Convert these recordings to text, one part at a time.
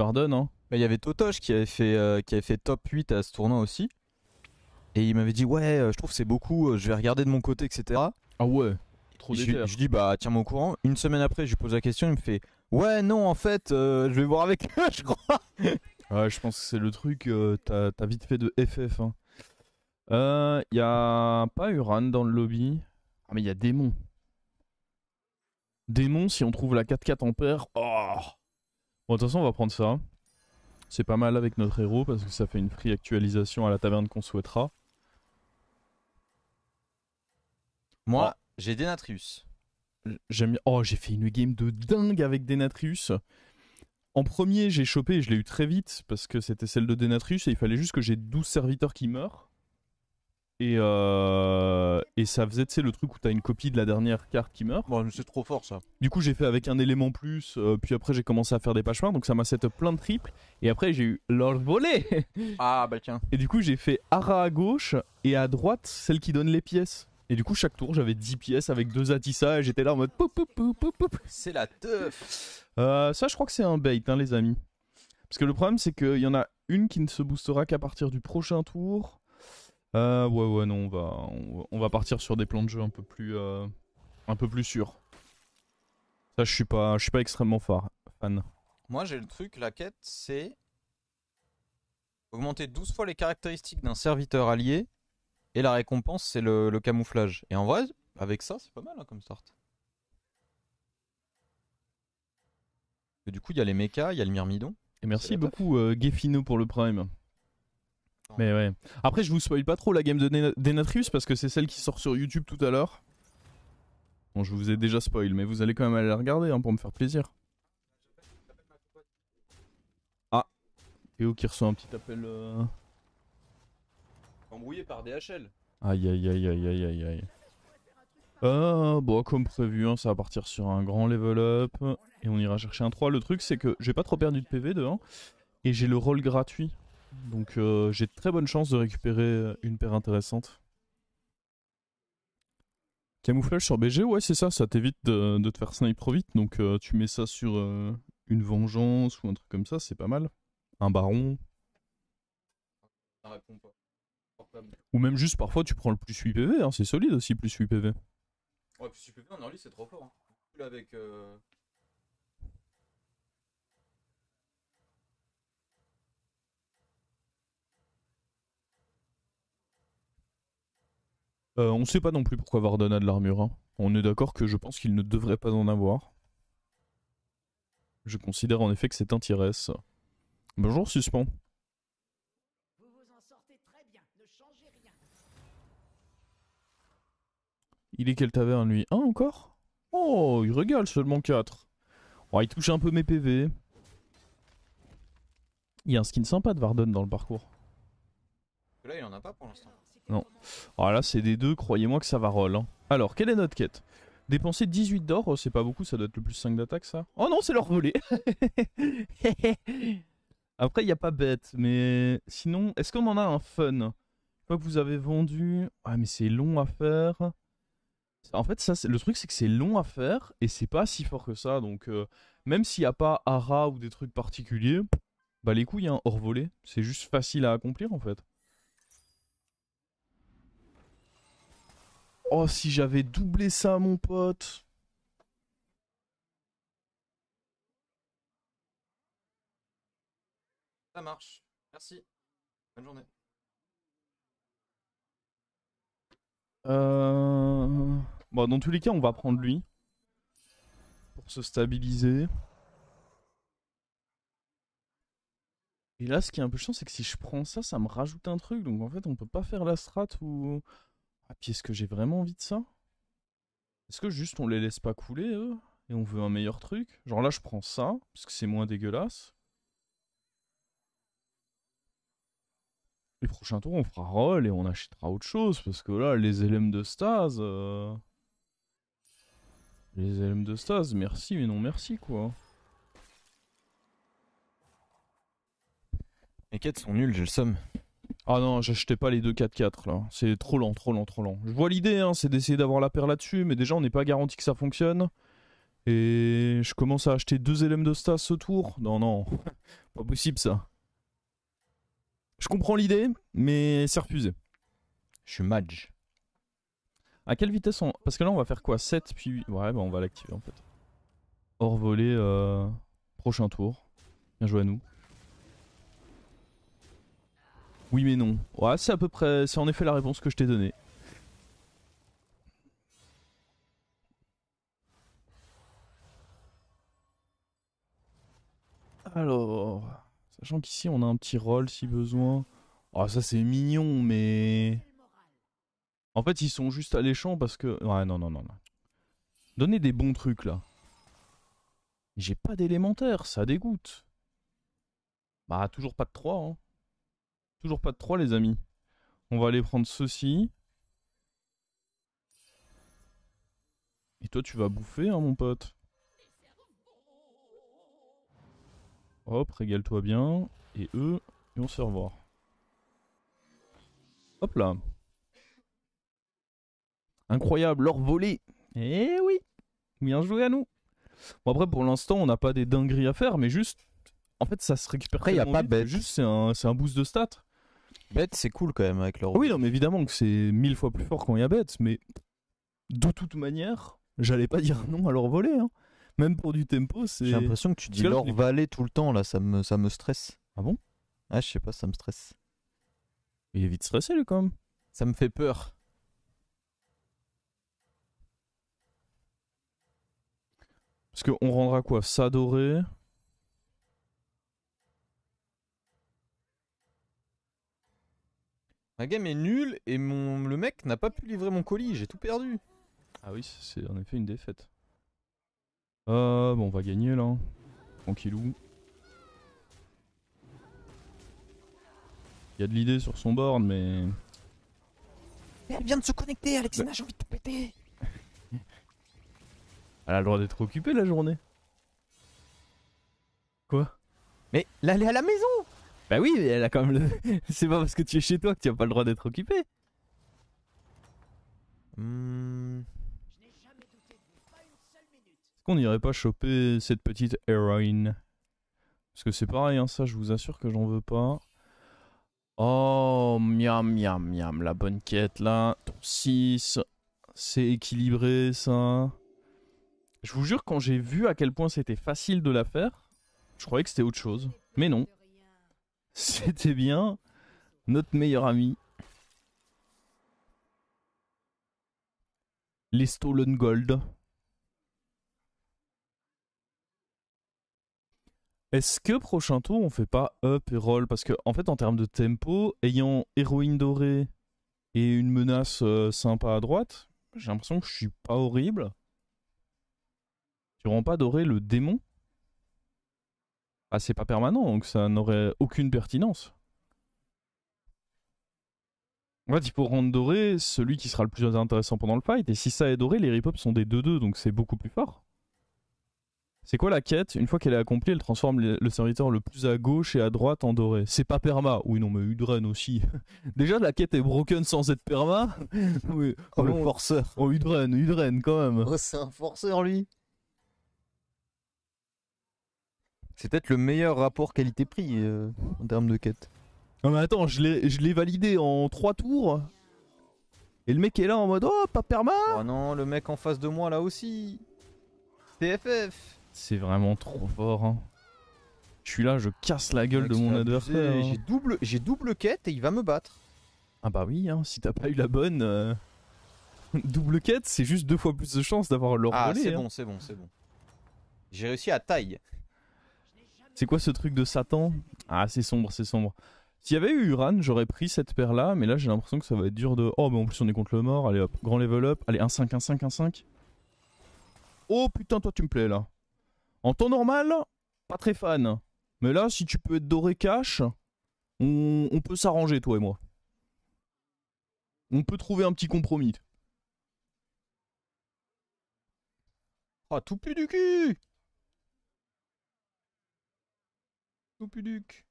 pardonne. Hein. Bah, il y avait Totoche qui avait fait top 8 à ce tournoi aussi. Et il m'avait dit ouais, je trouve que c'est beaucoup, je vais regarder de mon côté, etc. Ah ouais, trop Je déter. lui dis bah tiens-moi au courant. Une semaine après, je lui pose la question, il me fait ouais non en fait, je vais voir avec eux, je crois. Ouais, je pense que c'est le truc, t'as vite fait de FF. Hein. Y a pas Uran dans le lobby. Ah mais il y a Démon. Démon, si on trouve la 4-4 en paire. Oh bon, de toute façon, on va prendre ça. C'est pas mal avec notre héros parce que ça fait une free actualisation à la taverne qu'on souhaitera. Moi, Oh. j'ai Denatrius. J'aime bien. Oh, j'ai fait une game de dingue avec Denatrius. En premier, j'ai chopé et je l'ai eu très vite parce que c'était celle de Denatrius et il fallait juste que j'ai 12 serviteurs qui meurent. Et ça faisait, tu sais, le truc où t'as une copie de la dernière carte qui meurt. Bon, c'est trop fort ça. Du coup, j'ai fait avec un élément plus, puis après, j'ai commencé à faire des patchmarks, donc ça m'a set up plein de triples. Et après, j'ai eu l'or volé. Ah bah tiens. Et du coup, j'ai fait Ara à gauche et à droite, celle qui donne les pièces. Et du coup, chaque tour, j'avais 10 pièces avec 2 Atissa et j'étais là en mode poup poup poup poup poup. C'est la teuf. Ça, je crois que c'est un bait, hein, les amis. Parce que le problème, c'est qu'il y en a une qui ne se boostera qu'à partir du prochain tour. Ouais, non, on va partir sur des plans de jeu un peu plus sûrs. Ça, je suis pas extrêmement fan. Moi j'ai le truc, la quête c'est augmenter 12 fois les caractéristiques d'un serviteur allié. Et la récompense c'est le camouflage. Et en vrai, avec ça c'est pas mal hein, comme start. Et du coup il y a les mechas, il y a le myrmidon. Et merci la teuf. beaucoup, Gefino, pour le prime. Mais ouais. Après, je vous spoil pas trop la game de Denatrius parce que c'est celle qui sort sur YouTube tout à l'heure. Bon, je vous ai déjà spoil, mais vous allez quand même aller la regarder hein, pour me faire plaisir. Ah, Théo qui reçoit un petit appel. Embrouillé par DHL. Aïe aïe aïe aïe aïe aïe aïe. Bon, comme prévu, hein, ça va partir sur un grand level up. Et on ira chercher un 3. Le truc, c'est que j'ai pas trop perdu de PV de 1. Et j'ai le rôle gratuit. Donc j'ai de très bonnes chances de récupérer une paire intéressante. Camouflage sur BG, ouais c'est ça, ça t'évite de te faire snipe trop vite. Donc tu mets ça sur une vengeance ou un truc comme ça, c'est pas mal. Un baron. Ça répond pas. Portable. Ou même juste parfois tu prends le plus 8 PV, hein, c'est solide aussi plus 8 PV. Ouais, puis si tu peux en early c'est trop fort. Hein. Là, avec. On sait pas non plus pourquoi Varden a de l'armure. Hein. On est d'accord que je pense qu'il ne devrait pas en avoir. Je considère en effet que c'est un tiresse. Bonjour Suspens. Vous vous en sortez très bien, ne changez rien. Il est quelle taverne lui? Un encore? Oh, il régale seulement 4. Oh, il touche un peu mes PV. Il y a un skin sympa de Varden dans le parcours. Là il en a pas pour l'instant. Non. Alors là, c'est des deux, croyez-moi que ça va roll. Hein. Alors, quelle est notre quête? Dépenser 18 d'or, oh, c'est pas beaucoup, ça doit être le plus 5 d'attaque ça. Oh non, c'est leur volé. Après, il n'y a pas bête, mais sinon, est-ce qu'on en a un fun? Une fois que vous avez vendu... Ah, mais c'est long à faire. En fait, ça, le truc, c'est que c'est long à faire et c'est pas si fort que ça. Donc, même s'il n'y a pas Ara ou des trucs particuliers, bah les couilles, hein, hors volé. C'est juste facile à accomplir en fait. Oh, si j'avais doublé ça, mon pote. Ça marche. Merci. Bonne journée. Bon, dans tous les cas, on va prendre lui. Pour se stabiliser. Et là, ce qui est un peu chiant, c'est que si je prends ça, ça me rajoute un truc. Donc en fait, on peut pas faire la strat ou... Ah, puis est-ce que j'ai vraiment envie de ça? Est-ce que juste on les laisse pas couler, eux? Et on veut un meilleur truc? Genre là, je prends ça, parce que c'est moins dégueulasse. Les prochains tours, on fera roll et on achètera autre chose. Parce que là, les LM de Stase... Les LM de Stase, merci, mais non merci, quoi. Les quêtes sont nulles, j'ai le somme. Ah non, j'achetais pas les 2-4-4 là. C'est trop lent, trop lent, trop lent. Je vois l'idée, hein, c'est d'essayer d'avoir la paire là-dessus, mais déjà on n'est pas garanti que ça fonctionne. Et je commence à acheter 2 LM de stas ce tour. Non, non, pas possible ça. Je comprends l'idée, mais c'est refusé. Je suis Madge. À quelle vitesse on... Parce que là on va faire quoi, 7 puis 8. Ouais, bah on va l'activer en fait. Hors volée, prochain tour. Bien joué à nous. Oui mais non. Ouais, c'est à peu près... C'est en effet la réponse que je t'ai donnée. Alors... Sachant qu'ici on a un petit rôle si besoin. Oh ça c'est mignon mais... En fait ils sont juste alléchants parce que... Ouais non non non non. Donnez des bons trucs là. J'ai pas d'élémentaire, ça dégoûte. Bah toujours pas de 3 hein. Toujours pas de 3 les amis. On va aller prendre ceci. Et toi tu vas bouffer hein mon pote. Hop, régale-toi bien. Et eux, ils vont se revoir. Hop là. Incroyable, leur volée. Eh oui. Bien joué à nous. Bon après pour l'instant on n'a pas des dingueries à faire mais juste... En fait ça se récupère Après, y a tellement pas vite bête. que juste c'est un boost de stats. Bête, c'est cool quand même avec leur. Oui non mais évidemment que c'est 1000 fois plus fort quand il y a bête. Mais de toute manière, j'allais pas dire non à leur volée hein. Même pour du tempo c'est... J'ai l'impression que tu dis Parce que là, leur je l'ai- valet tout le temps là, ça me stresse. Ah bon? Ah, je sais pas, ça me stresse. Il est vite stressé lui quand même. Ça me fait peur. Parce qu'on rendra quoi? Ça doré. La game est nulle et le mec n'a pas pu livrer mon colis, j'ai tout perdu. Ah oui, c'est en effet une défaite. Bon, on va gagner là. Tranquillou. Il y a de l'idée sur son board, mais... Elle vient de se connecter, Alexina, j'ai envie de te péter. Elle a le droit d'être occupée la journée. Quoi? Mais là, elle est à la maison. Bah oui, mais elle a quand même le... C'est pas parce que tu es chez toi que tu as pas le droit d'être occupé. Est-ce qu'on n'irait pas choper cette petite héroïne? Parce que c'est pareil, hein, ça je vous assure que j'en veux pas. Oh, miam miam miam, la bonne quête là. Ton 6, c'est équilibré ça. Je vous jure, quand j'ai vu à quel point c'était facile de la faire, je croyais que c'était autre chose. Mais non. C'était bien notre meilleur ami. Les Stolen Gold. Est-ce que prochain tour on fait pas up et roll? Parce que en fait en termes de tempo, ayant héroïne dorée et une menace sympa à droite, j'ai l'impression que je suis pas horrible. Tu rends pas doré le démon? Ah c'est pas permanent donc ça n'aurait aucune pertinence. En fait il faut rendre doré celui qui sera le plus intéressant pendant le fight. Et si ça est doré, les rip-ups sont des 2-2 donc c'est beaucoup plus fort. C'est quoi la quête? Une fois qu'elle est accomplie, elle transforme le serviteur le plus à gauche et à droite en doré. C'est pas perma. Oui, non, mais Udren aussi. Déjà, la quête est broken sans être perma. Oui. Oh, le non. forceur. Oh, Udren, quand même. Oh, c'est un forceur, lui. C'est peut-être le meilleur rapport qualité-prix en termes de quête. Non, mais attends, je l'ai validé en 3 tours. Et le mec est là en mode oh, pas perma. Oh non, le mec en face de moi, là aussi. TFF. C'est vraiment trop fort. Hein. Je suis là, je casse la gueule de mon adversaire. Hein. J'ai double quête et il va me battre. Ah bah oui, hein, si t'as pas eu la bonne... Double quête, c'est juste 2 fois plus de chances d'avoir leur Ah, volée. c'est hein. bon, c'est bon, c'est bon. J'ai réussi à taille. C'est quoi ce truc de Satan? Ah, c'est sombre, c'est sombre. S'il y avait eu Uran, j'aurais pris cette paire-là, mais là j'ai l'impression que ça va être dur de... Oh, mais en plus on est contre le mort, allez hop, grand level up, allez 1-5, 1-5, 1-5. Oh putain, toi tu me plais là. En temps normal, pas très fan. Mais là, si tu peux être doré cash, on peut s'arranger toi et moi. On peut trouver un petit compromis. Oh, tout pu du cul. Tout pu duc.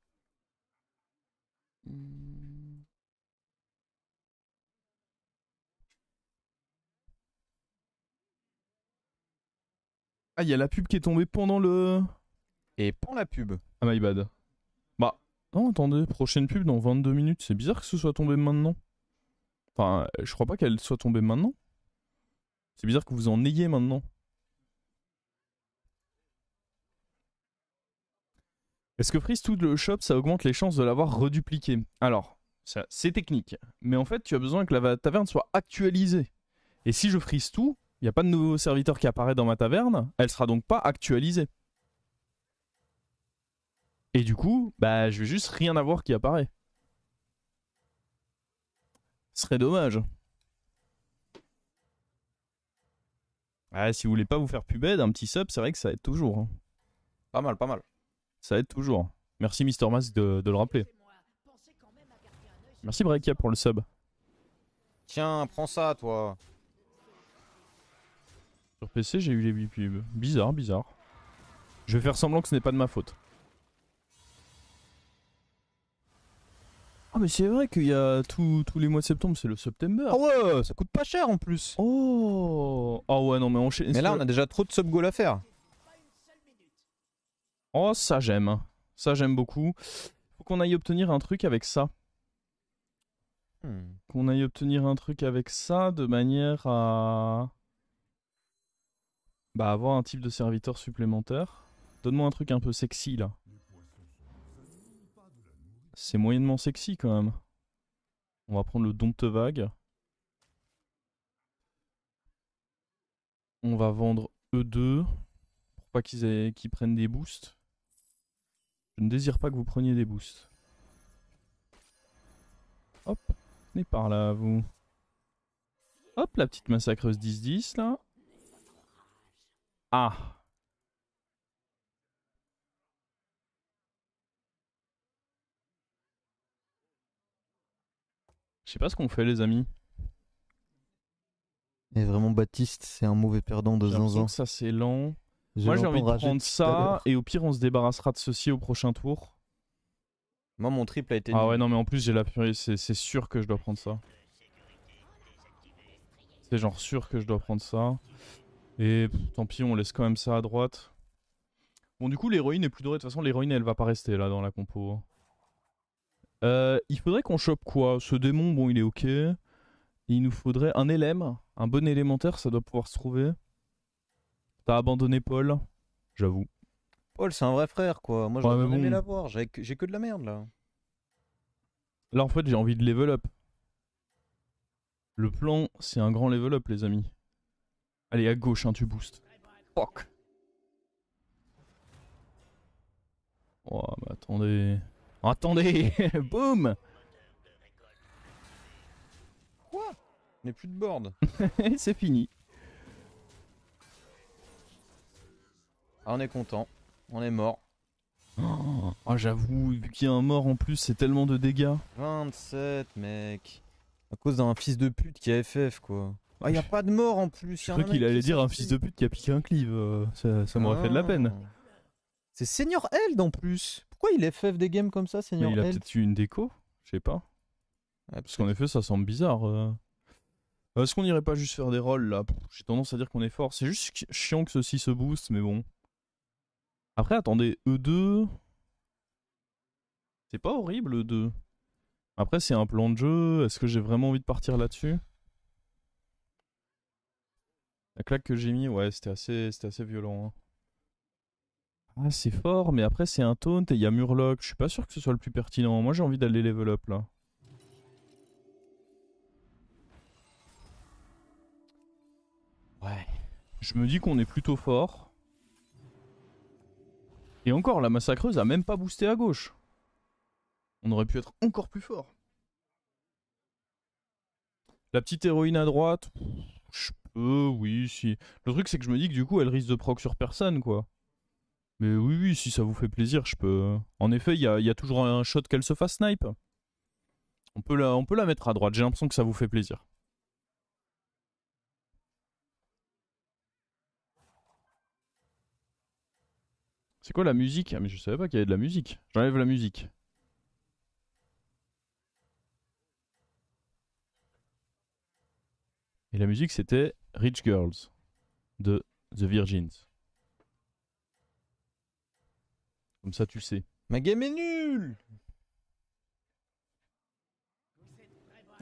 Ah, il y a la pub qui est tombée pendant le... Et prends la pub. Ah, my bad. Bah, non, attendez, prochaine pub dans 22 minutes. C'est bizarre que ce soit tombé maintenant. Enfin, je crois pas qu'elle soit tombée maintenant. C'est bizarre que vous en ayez maintenant. Est-ce que freeze tout le shop, ça augmente les chances de l'avoir redupliqué? Alors, c'est technique. Mais en fait, tu as besoin que la taverne soit actualisée. Et si je freeze tout, il n'y a pas de nouveau serviteur qui apparaît dans ma taverne, elle sera donc pas actualisée. Et du coup, bah, je vais juste rien avoir qui apparaît. Ce serait dommage. Ah, si vous voulez pas vous faire pubed, un petit sub, c'est vrai que ça aide toujours. Hein. Pas mal, pas mal. Ça aide toujours. Merci Mister Mask de le rappeler. Pensez quand même à garder un œil sur Merci Breakia pour le sub. Tiens, prends ça, toi. Sur PC, j'ai eu les 8 pubs. Bizarre, bizarre. Je vais faire semblant que ce n'est pas de ma faute. Ah, mais c'est vrai qu'il y a tous les mois de septembre, c'est le September. Ah ouais, ça coûte pas cher en plus. Oh! Ah ouais, non, mais enchaîne. Mais là, on a déjà trop de sub goal à faire. pas une seule minute. Oh, ça j'aime. Ça j'aime beaucoup. Faut qu'on aille obtenir un truc avec ça. Qu'on aille obtenir un truc avec ça de manière à... Bah, avoir un type de serviteur supplémentaire. Donne-moi un truc un peu sexy là. C'est moyennement sexy quand même. On va prendre le dompte vague. On va vendre E2 pour pas qu'ils prennent des boosts. Je ne désire pas que vous preniez des boosts. Hop, venez par là vous. Hop, la petite massacreuse 10-10 là. Ah! Je sais pas ce qu'on fait les amis. Et vraiment, Baptiste, c'est un mauvais perdant de J'ai l'impression zinzin. que ça c'est lent. Je Moi j'ai l'entends envie de rager prendre tout à ça l'heure. et au pire on se débarrassera de ceci au prochain tour. Moi, mon triple a été Ah nul. ouais non mais en plus j'ai la purée, c'est sûr que je dois prendre ça. C'est genre sûr que je dois prendre ça. Et tant pis on laisse quand même ça à droite. Bon du coup l'héroïne est plus dorée, de toute façon l'héroïne elle va pas rester là dans la compo. Il faudrait qu'on chope quoi? Ce démon bon il est ok. Il nous faudrait un LM, un bon élémentaire ça doit pouvoir se trouver. T'as abandonné Paul, j'avoue. Paul, c'est un vrai frère, quoi. Moi, Ouais, j'aurais mais bien aimé bon. l'avoir. J'ai que de la merde, là. Là en fait j'ai envie de level up. Le plan c'est un grand level up les amis. Allez à gauche hein, tu boostes. Fuck. Oh mais attendez. Attendez. Boum. Quoi? Il n'y a plus de board. C'est fini. Ah, on est content. On est mort. Oh, j'avoue, vu qu'il y a un mort en plus, c'est tellement de dégâts. 27, mec. À cause d'un fils de pute qui a FF, quoi. Ah, y a pas de mort en plus. Je crois qu'il allait dire un fils de pute qui a piqué un cleave. Ça m'aurait fait de la peine. C'est Senior Eld en plus. Pourquoi il FF des games comme ça, Mais Senior il a Eld? peut-être eu une déco. Je sais pas. Parce qu'en effet, ça semble bizarre. Est-ce qu'on irait pas juste faire des rolls là? J'ai tendance à dire qu'on est fort. C'est juste chiant que ceci se booste, mais bon. Après, attendez, E2. C'est pas horrible, E2. Après, c'est un plan de jeu. Est-ce que j'ai vraiment envie de partir là-dessus? La claque que j'ai mis, ouais, c'était assez violent. Hein. Ah, c'est fort, mais après, c'est un taunt et il y a Murloc. Je suis pas sûr que ce soit le plus pertinent. Moi, j'ai envie d'aller level up là. Ouais. Je me dis qu'on est plutôt fort. Et encore, la massacreuse a même pas boosté à gauche. On aurait pu être encore plus fort. La petite héroïne à droite, je peux, oui, si. Le truc, c'est que je me dis que du coup, elle risque de proc sur personne, quoi. Mais oui, oui, si ça vous fait plaisir, je peux. En effet, il y a toujours un shot qu'elle se fasse snipe. On peut la mettre à droite, j'ai l'impression que ça vous fait plaisir. C'est quoi la musique? Ah mais je savais pas qu'il y avait de la musique. J'enlève la musique. Et la musique c'était Rich Girls de The Virgins. Comme ça, tu le sais. Ma game est nulle.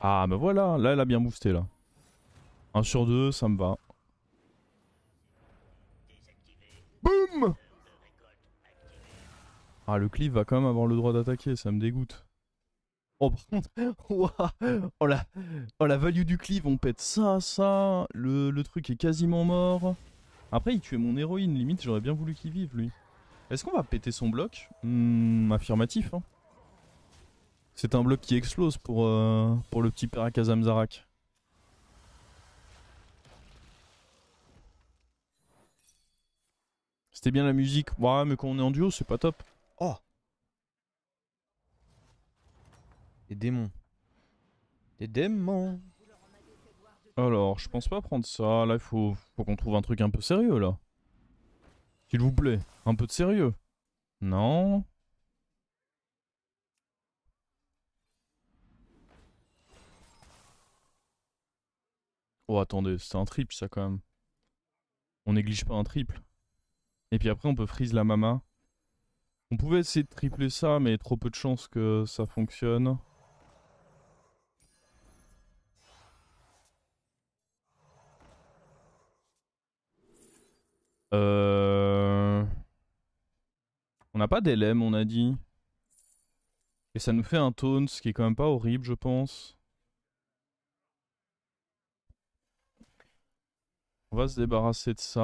Ah, bah voilà, là, elle a bien boosté, là. 1 sur 2, ça me va. Boum! Ah, le cleave va quand même avoir le droit d'attaquer, ça me dégoûte. Oh, par contre, ouah, oh la value du cleave, on pète ça, le truc est quasiment mort. Après, il tuait mon héroïne, limite, j'aurais bien voulu qu'il vive, lui. Est-ce qu'on va péter son bloc? Affirmatif, hein. C'est un bloc qui explose pour le petit père Kazamzarak. C'était bien la musique. Ouais, mais quand on est en duo, c'est pas top. Oh. Des démons. Des démons. Alors, je pense pas prendre ça. Là, il faut qu'on trouve un truc un peu sérieux, là. S'il vous plaît, un peu de sérieux. Non. Oh, attendez, c'est un triple, ça, quand même. On néglige pas un triple. Et puis après, on peut freeze la mama. On pouvait essayer de tripler ça, mais trop peu de chances que ça fonctionne. On n'a pas d'LM, on a dit. Et ça nous fait un taunt, ce qui est quand même pas horrible, je pense. On va se débarrasser de ça.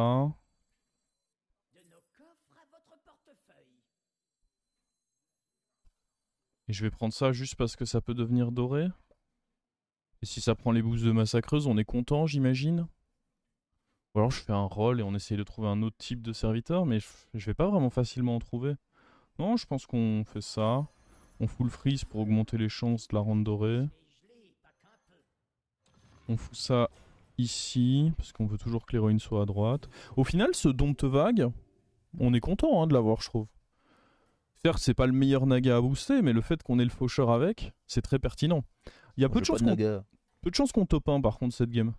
De nos coffres à votre portefeuille. Et je vais prendre ça juste parce que ça peut devenir doré. Et si ça prend les boosts de massacreuse, on est content, j'imagine. Ou alors je fais un roll et on essaye de trouver un autre type de serviteur, mais je vais pas vraiment facilement en trouver. Non, je pense qu'on fait ça. On full freeze pour augmenter les chances de la rendre dorée. On fout ça ici, parce qu'on veut toujours que l'héroïne soit à droite. Au final, ce dompte vague, on est content hein, de l'avoir, je trouve. Certes, c'est pas le meilleur naga à booster, mais le fait qu'on ait le faucheur avec, c'est très pertinent. Il y a peu de chances qu'on top 1 par contre cette game.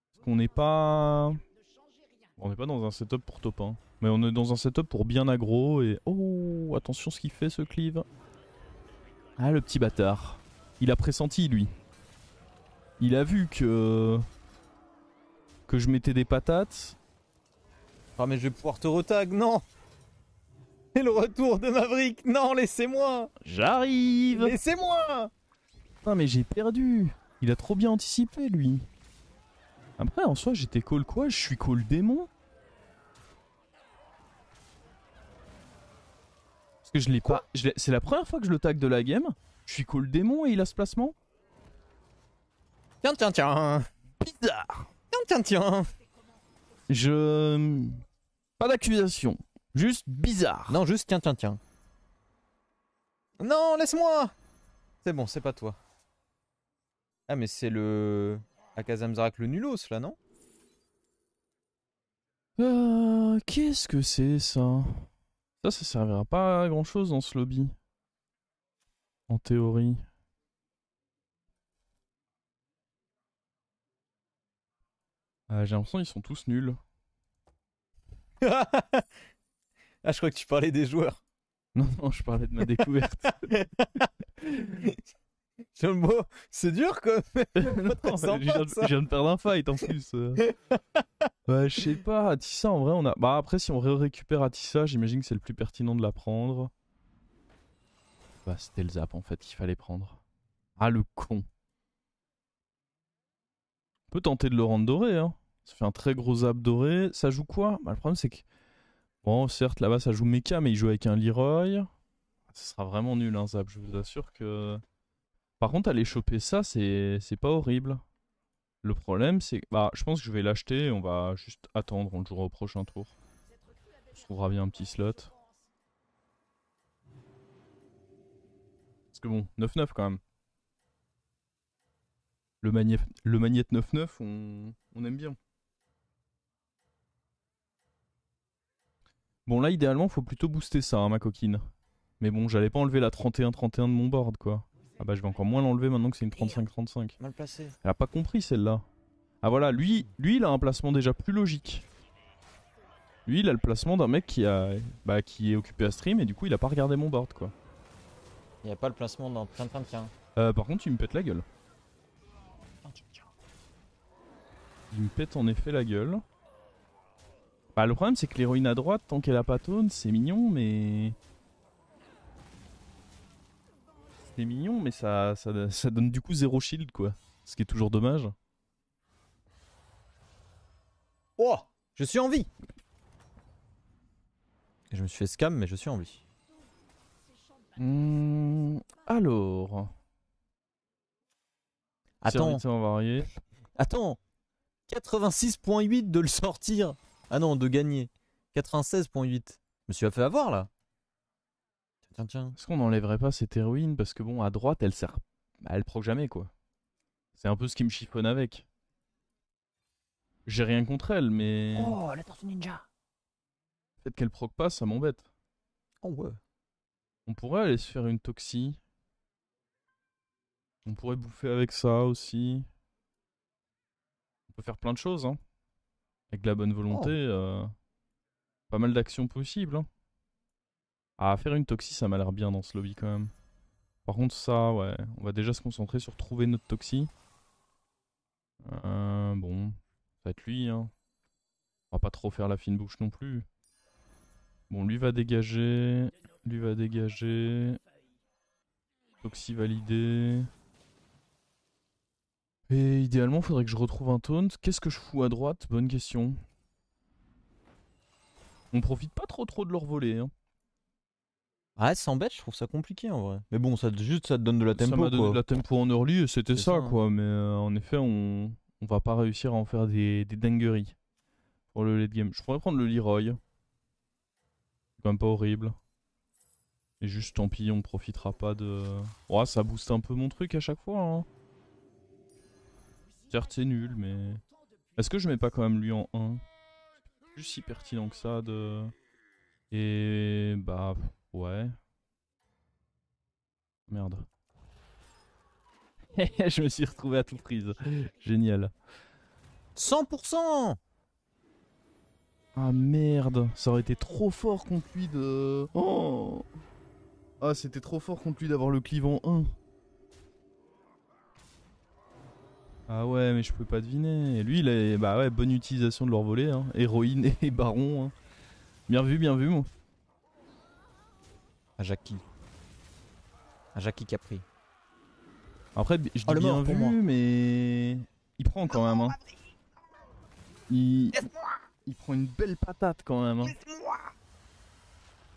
Parce qu'on n'est pas... On n'est pas dans un setup pour top 1. Mais on est dans un setup pour bien aggro et... Oh, attention ce qu'il fait ce cleave. Ah, le petit bâtard. Il a pressenti, lui. Il a vu que je mettais des patates. Ah mais je vais pouvoir te retag, non. Et le retour de Maverick, non, laissez-moi. J'arrive. Laissez-moi. Putain, mais j'ai perdu. Il a trop bien anticipé, lui. Après, en soi, j'étais call quoi? Je suis call démon? Parce que je l'ai pas... C'est la première fois que je le tag de la game. Je suis call démon et il a ce placement? Tiens, tiens, tiens. Bizarre. Tiens, tiens, tiens. Pas d'accusation. Juste bizarre. Non, juste tiens, tiens, tiens. Non, laisse-moi. C'est bon, c'est pas toi. Ah, mais c'est le... Akazamzarak le nulos, là, non? Qu'est-ce que c'est, ça? Ça servira pas à grand-chose dans ce lobby. En théorie. J'ai l'impression qu'ils sont tous nuls. Ah, je crois que tu parlais des joueurs. Non, non, je parlais de ma découverte. C'est dur quand même. Non, je viens de perdre un fight en plus. Ouais, je sais pas, Atissa en vrai on a... Bah après si on récupère Atissa, j'imagine que c'est le plus pertinent de la prendre. Bah c'était le zap en fait qu'il fallait prendre. Ah le con. On peut tenter de le rendre doré hein. Ça fait un très gros zap doré. Ça joue quoi? Bah le problème c'est que... Bon certes là-bas ça joue mecha mais il joue avec un Leroy. Ce sera vraiment nul un zap, je vous assure que... Par contre aller choper ça c'est pas horrible. Le problème c'est que bah, je pense que je vais l'acheter et on va juste attendre, on le jouera au prochain tour. On se trouvera bien un petit slot. Parce que bon, 9-9 quand même. Le magnète 9-9 on aime bien. Bon là idéalement faut plutôt booster ça hein, ma coquine. Mais bon j'allais pas enlever la 31-31 de mon board quoi. Ah bah je vais encore moins l'enlever maintenant que c'est une 35-35. Mal placé. Elle a pas compris celle-là. Ah voilà, lui il a un placement déjà plus logique. Lui, il a le placement d'un mec qui est occupé à stream et du coup, il a pas regardé mon board quoi. Il n'y a pas le placement dans tiens. Par contre, il me pète la gueule. Il me pète en effet la gueule. Bah, le problème, c'est que l'héroïne à droite, tant qu'elle a pas taunt, c'est mignon, mais. C'est mignon, mais ça donne du coup 0 shield quoi. Ce qui est toujours dommage. Oh, je suis en vie. Je me suis fait scam, mais je suis en vie. Alors. Attends, Serviteur varié. attends. 86.8 de le sortir. Ah non, de gagner. 96.8. Je me suis fait avoir là. Tiens. Est-ce qu'on n'enlèverait pas cette héroïne? Parce que bon, à droite, elle sert. Bah, elle proc jamais quoi. C'est un peu ce qui me chiffonne avec. J'ai rien contre elle, mais. Oh, la tortue ninja. Le fait qu'elle proc pas, ça m'embête. Oh ouais. On pourrait aller se faire une toxie. On pourrait bouffer avec ça aussi. On peut faire plein de choses, hein. Avec de la bonne volonté, pas mal d'actions possibles, hein. Ah, faire une toxie, ça m'a l'air bien dans ce lobby quand même. Par contre, ça, ouais, on va déjà se concentrer sur trouver notre toxie. Bon, ça va être lui, hein. On va pas trop faire la fine bouche non plus. Bon, lui va dégager. Lui va dégager. Toxie validé. Et idéalement, faudrait que je retrouve un taunt. Qu'est-ce que je fous à droite? Bonne question. On profite pas trop de leur voler, hein. Ah, 100 bêtes, je trouve ça compliqué en vrai. Mais bon, ça te donne de la tempo. Ça m'a donné quoi. de la tempo en early et c'était C'est ça, ça, hein. quoi. Mais en effet, on va pas réussir à en faire des dingueries pour le late game. Je pourrais prendre le Leroy. C'est quand même pas horrible. Et juste tant pis, on profitera pas de. Oh, ça booste un peu mon truc à chaque fois, hein. Certes, c'est nul, mais. Est-ce que je mets pas quand même lui en 1? Juste si pertinent que ça de. Et. Bah. Ouais. Merde. Je me suis retrouvé à toute prise. Génial. 100%. Ah merde, ça aurait été trop fort contre lui de. Oh, ah, c'était trop fort contre lui d'avoir le cleave en 1. Ah ouais, mais je pouvais pas deviner. Et lui, il a. Bah ouais, bonne utilisation de leur volet, hein. Héroïne et baron, hein. Bien vu, moi. Ah, Jackie qui a pris. Après, je dis Oh, le bien mort pour vu, moi. mais. Il prend quand même, hein. Il prend une belle patate quand même, hein.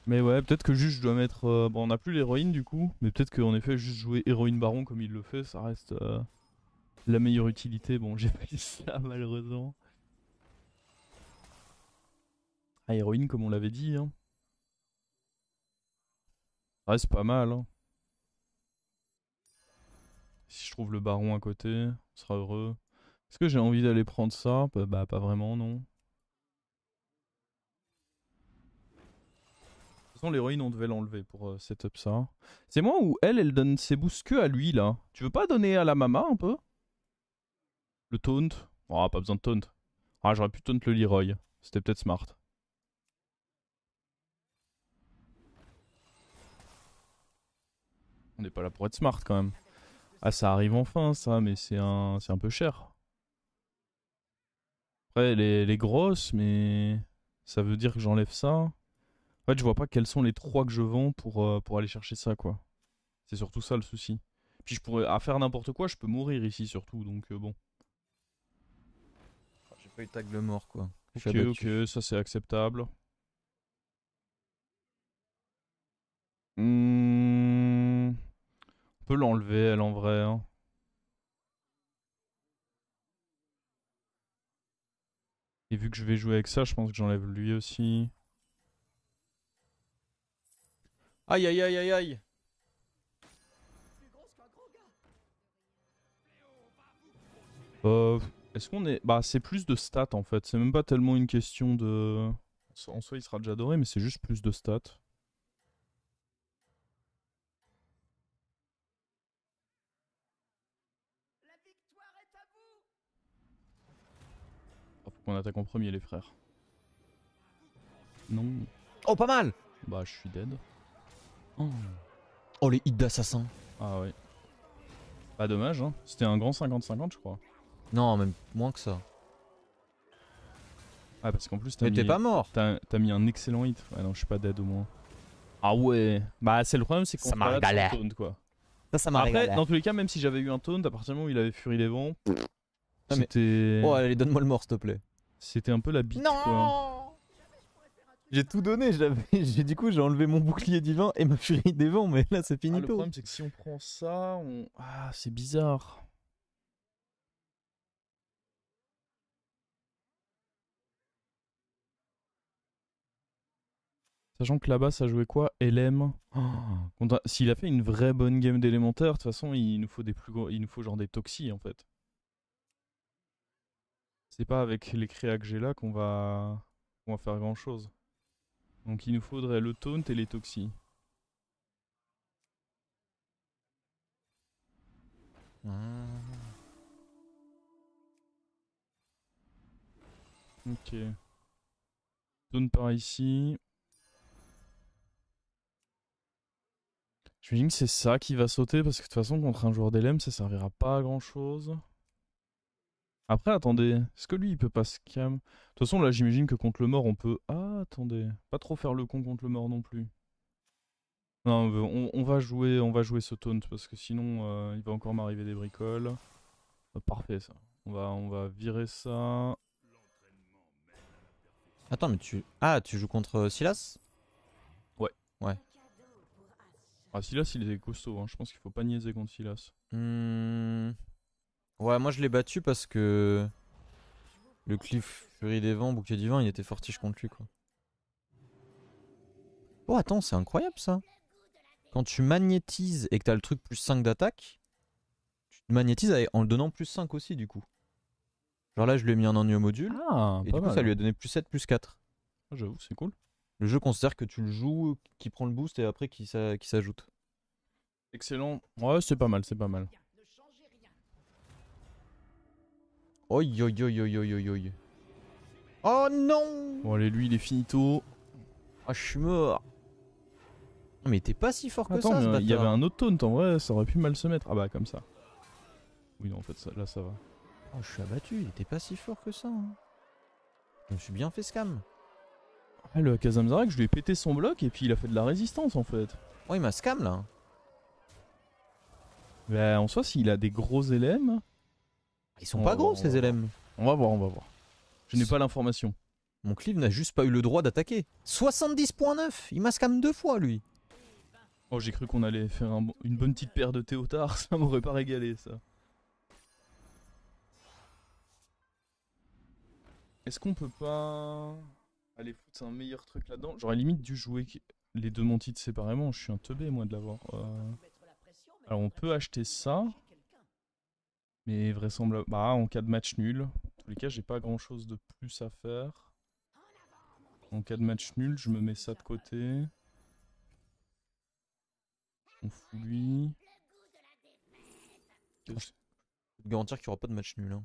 Mais ouais, peut-être que juste je dois mettre. Bon, on n'a plus l'héroïne du coup, mais peut-être qu'en effet, juste jouer héroïne baron comme il le fait, ça reste la meilleure utilité. Bon, j'ai pas eu ça malheureusement. Ah, héroïne comme on l'avait dit, hein. Ça reste pas mal, hein. Si je trouve le baron à côté, on sera heureux. Est-ce que j'ai envie d'aller prendre ça? Bah, pas vraiment, non. De toute façon, l'héroïne, on devait l'enlever pour setup ça. C'est moi ou elle donne ses boosts que à lui là. Tu veux pas donner à la mama un peu? Le taunt? Oh, pas besoin de taunt. Ah, j'aurais pu taunt le Leroy. C'était peut-être smart. On n'est pas là pour être smart quand même. Ah, ça arrive enfin ça, mais c'est un peu cher. Après, elle est grosse, mais ça veut dire que j'enlève ça. En fait, je vois pas quels sont les 3 que je vends pour aller chercher ça, quoi. C'est surtout ça le souci. Puis je pourrais, à faire n'importe quoi, je peux mourir ici surtout, donc bon. J'ai pas eu tag le mort quoi. Ok, ça c'est acceptable. On peut l'enlever, elle en vrai, hein. Et vu que je vais jouer avec ça, je pense que j'enlève lui aussi. Aïe aïe aïe aïe aïe. Est-ce qu'on est. Bah, c'est plus de stats en fait. C'est même pas tellement une question de. En soi, il sera déjà doré, mais c'est juste plus de stats. La victoire est à vous. Ah, faut qu'on attaque en premier, les frères. Non. Oh, pas mal. Bah, je suis dead. Oh, les hits d'assassin. Ah ouais. Pas dommage, hein. C'était un grand 50-50, je crois. Non, même moins que ça. Ah, parce qu'en plus, t'as Mais t'es mis... pas mort. T'as mis un excellent hit. Ah non, je suis pas dead au moins. Ah ouais. Bah, c'est le problème, c'est qu'on Ça m'a se balade régalé. sans taunt, quoi. Ça m'a Après, régalé. dans tous les cas, même si j'avais eu un taunt, à partir du moment où il avait Furie des Vents, Ah, mais- c'était... Oh, allez, donne-moi le mort, s'il te plaît. C'était un peu la bite, quoi. J'ai tout donné, du coup j'ai enlevé mon bouclier divin et ma furie des vents, mais là c'est Ah, fini. le problème, c'est que si on prend ça, on... Ah, c'est bizarre. Sachant que là-bas, ça jouait quoi? LM. S'il a fait une vraie bonne game d'élémentaire, de toute façon, il nous faut des plus gros... il nous faut genre des toxis, en fait. C'est pas avec les créas que j'ai là qu'on va faire grand-chose. Donc il nous faudrait le taunt et les toxis. Ok. Taunt par ici. J'imagine que c'est ça qui va sauter parce que de toute façon contre un joueur d'LM ça servira pas à grand chose. Après attendez, est-ce que lui il peut pas scam? De toute façon là j'imagine que contre le mort on peut... Ah attendez, pas trop faire le con contre le mort non plus. Non on va jouer ce taunt parce que sinon il va encore m'arriver des bricoles. Parfait ça. On va virer ça. Attends, mais tu. Ah, tu joues contre Silas? Ouais. Ouais. Ah Silas il est costaud, hein. Je pense qu'il faut pas niaiser contre Silas. Ouais, moi je l'ai battu parce que. Le Cliff Furie des Vents, Bouclier Divin, il était fortiche contre lui quoi. Oh, attends, c'est incroyable ça. Quand tu magnétises et que t'as le truc plus 5 d'attaque, tu te magnétises en le donnant plus 5 aussi du coup. Genre là, je lui ai mis un ennui au module. Ah, Et pas du coup, mal. ça lui a donné plus 7, plus 4. Ah, j'avoue, c'est cool. Le jeu considère que tu le joues, qui prend le boost et après qui s'ajoute. Excellent. Ouais, c'est pas mal, c'est pas mal. Ne changez rien. Oi, oi, oi, oi, oi, oi. Oh non! Bon, allez, lui, il est finito. Ah, je suis mort. Mais il était pas si fort que Attends, ça, ce mais il y avait bâtard. un autre taunt en vrai, ça aurait pu mal se mettre. Ah bah, comme ça. Oui, non, en fait, là, ça va. Oh, je suis abattu, il était pas si fort que ça. Hein. Je me suis bien fait scam. Ah, le Kazamzarek, je lui ai pété son bloc et puis il a fait de la résistance en fait. Oh, il m'a scam là. Bah, en soi, s'il a des gros LM. Ils sont pas gros ces LM. On va voir, on va voir. Je n'ai pas l'information. Mon cleave n'a juste pas eu le droit d'attaquer. 70.9, il m'a scam 2 fois lui. Oh, j'ai cru qu'on allait faire une bonne petite paire de Théotard, ça m'aurait pas régalé ça. Est-ce qu'on peut pas aller foutre un meilleur truc là-dedans? J'aurais limite dû jouer les deux montites séparément, je suis un teubé moi de l'avoir. Alors on peut acheter ça, mais vraisemblablement... Bah en cas de match nul, en tous les cas j'ai pas grand chose de plus à faire. En cas de match nul, je me mets ça de côté. On fout lui. Je peux te garantir qu'il n'y aura pas de match nul. Hein.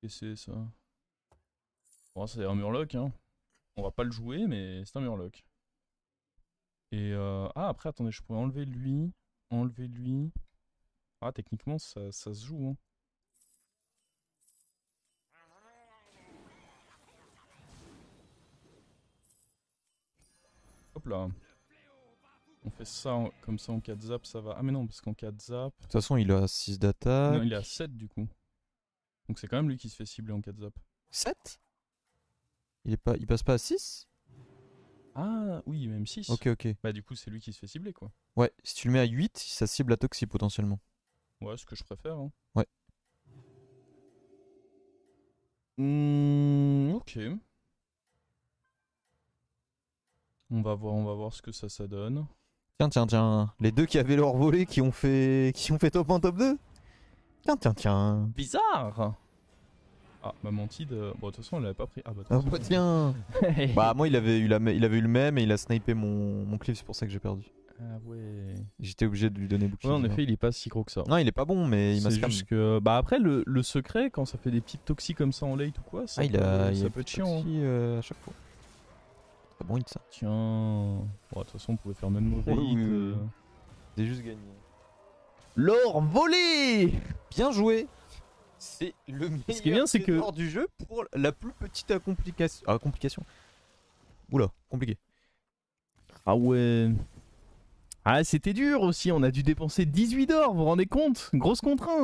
Qu'est-ce que c'est ça? Bon, c'est un murloc, hein. On va pas le jouer, mais c'est un murloc. Et ah, après, attendez, je pourrais enlever lui. Enlever lui. Ah, techniquement, ça se joue, hein. Hop là. On fait ça comme ça en 4 zap, ça va. Ah, mais non, parce qu'en 4 zap. De toute façon, il a 6 d'attaque. Non, il est à 7 du coup. Donc c'est quand même lui qui se fait cibler en 4 zap. 7 il passe pas à 6? Ah, oui, même 6. Ok, ok. Bah, du coup, c'est lui qui se fait cibler, quoi. Ouais, si tu le mets à 8, ça cible la toxie potentiellement. Ouais, ce que je préfère, hein. Ouais. Ok. On va voir ce que ça donne. Tiens. Les deux qui avaient leur volée qui ont fait top 1, top 2. Tiens. Bizarre. Ah, ma mantide, bon de toute façon elle avait pas pris. Ah bah, Ah bah tiens. Bah moi il avait eu le même et il a snipé mon clip, c'est pour ça que j'ai perdu. Ah ouais. J'étais obligé de lui donner bouclier. Ouais, en effet, il est pas si gros que ça. Non, il est pas bon, mais il m'a C'est scam. juste que... Bah après, le secret, quand ça fait des petites toxiques comme ça en late ou quoi, ça, Ah, il a ça peut être chiant. Hein. à chaque fois. C'est bon hit ça. Tiens. Bon, de toute façon, on pouvait faire même mauvais Oui, hit. oui, oui. C'est juste gagné. L'or volé. Bien joué. C'est le meilleur Ce qui est bien, c'est que- trésor du jeu pour la plus petite complication. Oula, compliqué. Ah ouais. Ah, c'était dur aussi. On a dû dépenser 18 d'or, vous vous rendez compte? Grosse contrainte.